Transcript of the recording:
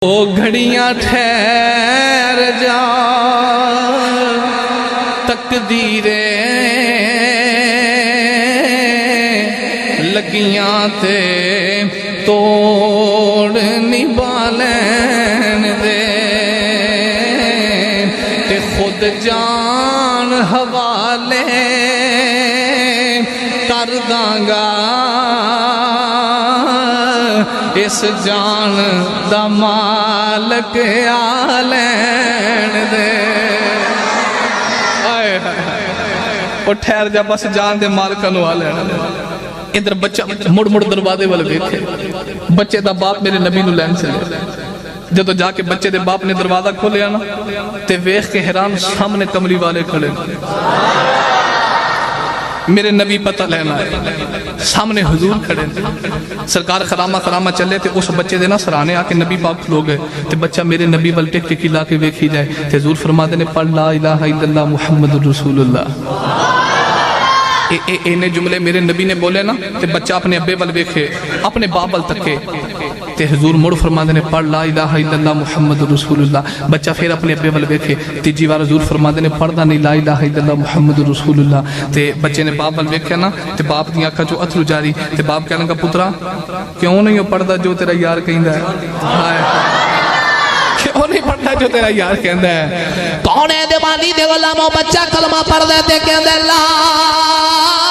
او گھڑیاں ٹھہر جا تقدیریں لگیاں تے توڑ نبالین دے تے خود جان حوالے کر دانگا اس جان دا مالک آلین دے اور ٹھہر جا بس جان دے مالکہ نو آلین دے ادھر بچہ مڑ مڑ دروازے والے دیکھے بچے دا باپ میرے نبی نو لین سے لے جدو جا کے بچے دے باپ نے دروازہ کھولے آنا تے ویخ کے حیران سامنے کملی والے کھڑے میرے نبی پتہ لینا ہے سامنے حضور کھڑے سرکار خرامہ چلے تے اس بچے دے نا سرانے آکے نبی پاک کھلو گئے تے بچہ میرے نبی وال ٹک ٹکی لا کے ویکھی جائے تے حضور فرما دینے پڑھ لا الہ الا اللہ محمد رسول اللہ اینے جملے میرے نبی نے بولے نا تے بچہ اپنے ابے وال ویکھے اپنے باپ وال تکے تے حضور مڑ فرما دینے پڑھ لا الہ الا اللہ محمد رسول اللہ بچہ پھر اپنے ابے وال ویکھے تیجی بار حضور فرما دینے پڑھ دا نہیں لا الہ الا اللہ محمد رسول اللہ تے بچے نے باپ وال ویکھے نا تے باپ دی آنکھاں جو اتھرو جاری تے باپ کہنے کا پترا کیوں نہیں پڑھدا جو تیرا یار کہندا ہے کیوں نہیں پڑھدا جو تیرا یار کہندا ہے کون ہے دیوانی دے غلاموں بچہ کلمہ پڑھ دے تے کہندا لا